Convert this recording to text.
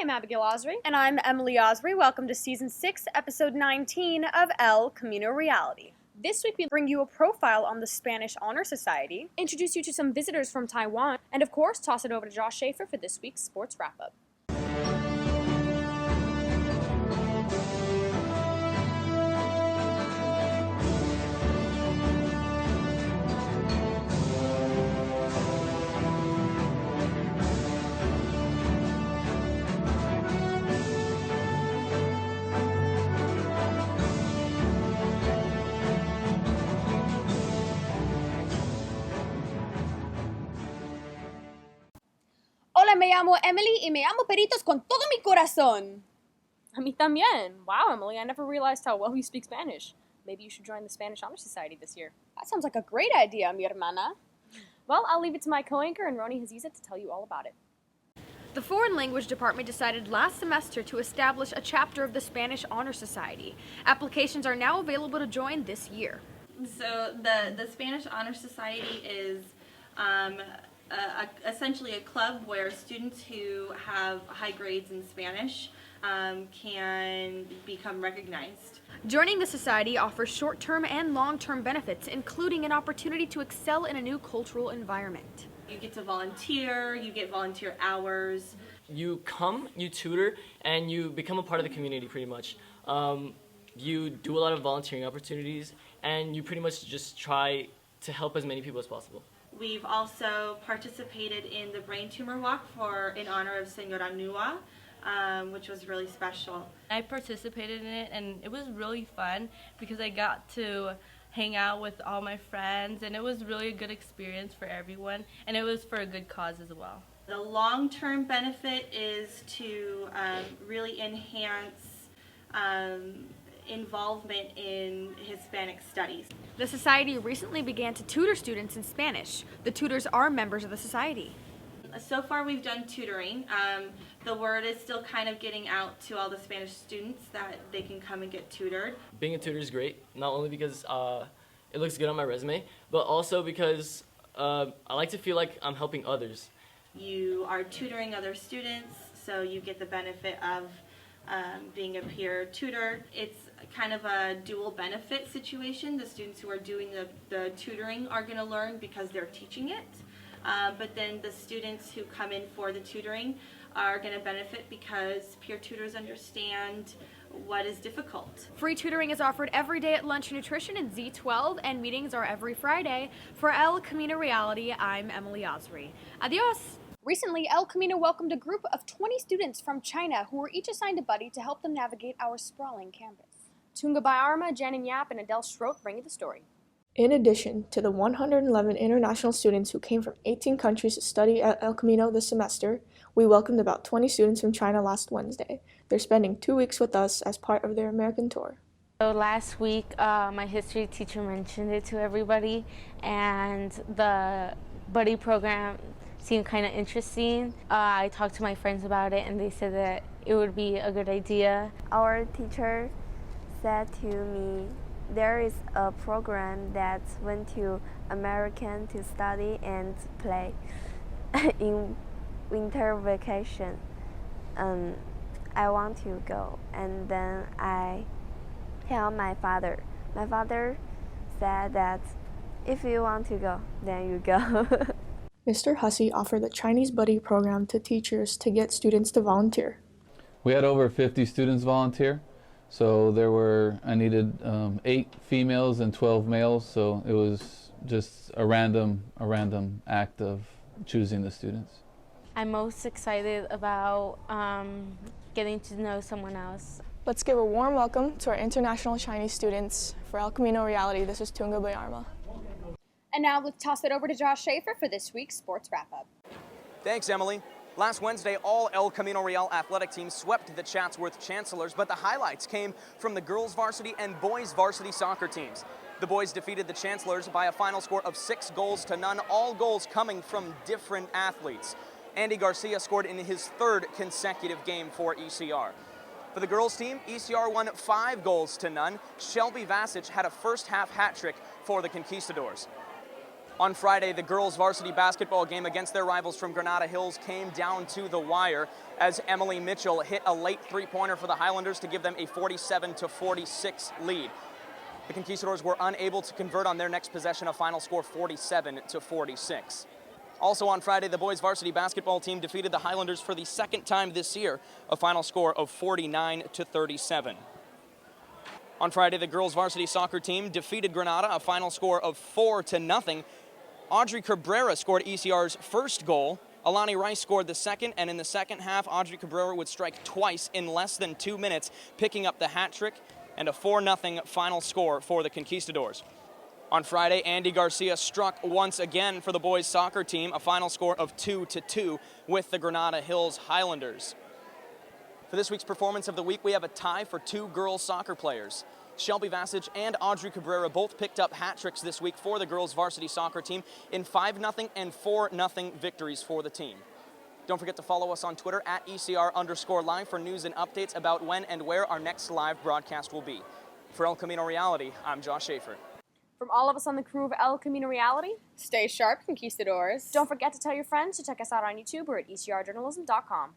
I'm Abigail Osry. And I'm Emily Osry. Welcome to Season 6, Episode 19 of El Camino Reality. This week we Bring you a profile on the Spanish Honor Society, introduce you to some visitors from Taiwan, and of course, toss it over to Josh Schaefer for this week's sports wrap-up. Hola, me llamo Emily y me amo peritos con todo mi corazón. A mí también. Wow, Emily, I never realized how well you speak Spanish. Maybe you should join the Spanish Honor Society this year. That sounds like a great idea, mi hermana. Well, I'll leave it to my co-anchor and Roni Haziza to tell you all about it. The Foreign Language Department decided last semester to establish a chapter of the Spanish Honor Society. Applications are now available to join this year. So the Spanish Honor Society is essentially a club where students who have high grades in Spanish can become recognized. Joining the society offers short-term and long-term benefits, including an opportunity to excel in a new cultural environment. You get to volunteer, you get volunteer hours. You come, you tutor, and you become a part of the community pretty much. You do a lot of volunteering opportunities, and you pretty much just try to help as many people as possible. We've also participated in the brain tumor walk in honor of Senora Nua, which was really special. I participated in it and it was really fun because I got to hang out with all my friends and it was really a good experience for everyone and it was for a good cause as well. The long-term benefit is to really enhance involvement in Hispanic studies. The society recently began to tutor students in Spanish. The tutors are members of the society. So far we've done tutoring. The word is still kind of getting out to all the Spanish students that they can come and get tutored. Being a tutor is great, not only because it looks good on my resume, but also because I like to feel like I'm helping others. You are tutoring other students, so you get the benefit of being a peer tutor. It's kind of a dual benefit situation. The students who are doing the tutoring are going to learn because they're teaching it, but then the students who come in for the tutoring are going to benefit because peer tutors understand what is difficult. Free tutoring is offered every day at Lunch and Nutrition in Z12, and meetings are every Friday. For El Camino Reality, I'm Emily Osry. Adios! Recently, El Camino welcomed a group of 20 students from China who were each assigned a buddy to help them navigate our sprawling campus. Tunga Bayarma, Janin Yap, and Adele Schroet bring you the story. In addition to the 111 international students who came from 18 countries to study at El Camino this semester, we welcomed about 20 students from China last Wednesday. They're spending 2 weeks with us as part of their American tour. So last week, my history teacher mentioned it to everybody, and the buddy program seemed kind of interesting. I talked to my friends about it, and they said that it would be a good idea. Our teacher said to me, there is a program that went to American to study and play in winter vacation. I want to go, and then I tell my father. My father said that if you want to go, then you go. Mr. Hussey offered the Chinese Buddy program to teachers to get students to volunteer. We had over 50 students volunteer, so I needed 8 females and 12 males, so it was just a random act of choosing the students. I'm most excited about getting to know someone else. Let's give a warm welcome to our international Chinese students. For El Camino Reality, this is Tunga Bayarma. And now let's toss it over to Josh Schaefer for this week's sports wrap-up. Thanks, Emily. Last Wednesday, all El Camino Real athletic teams swept the Chatsworth Chancellors, but the highlights came from the girls varsity and boys varsity soccer teams. The boys defeated the Chancellors by a final score of 6-0, all goals coming from different athletes. Andy Garcia scored in his 3rd consecutive game for ECR. For the girls team, ECR won 5-0. Shelby Vasich had a first-half hat trick for the Conquistadors. On Friday, the girls' varsity basketball game against their rivals from Granada Hills came down to the wire as Emily Mitchell hit a late three-pointer for the Highlanders to give them a 47-46 lead. The Conquistadors were unable to convert on their next possession, a final score 47-46. Also on Friday, the boys' varsity basketball team defeated the Highlanders for the second time this year, a final score of 49-37. On Friday, the girls' varsity soccer team defeated Granada, a final score of 4-0. Audrey Cabrera scored ECR's first goal. Alani Rice scored the second, and in the second half, Audrey Cabrera would strike twice in less than 2 minutes, picking up the hat trick and a 4-0 final score for the Conquistadors. On Friday, Andy Garcia struck once again for the boys' soccer team, a final score of 2-2 with the Granada Hills Highlanders. For this week's Performance of the Week, we have a tie for 2 girls soccer players. Shelby Vassage and Audrey Cabrera both picked up hat tricks this week for the girls varsity soccer team in 5-0 and 4-0 victories for the team. Don't forget to follow us on Twitter at ECR_live for news and updates about when and where our next live broadcast will be. For El Camino Reality, I'm Josh Schaefer. From all of us on the crew of El Camino Reality, Stay sharp, Conquistadors. don't forget to tell your friends to check us out on YouTube or at ecrjournalism.com.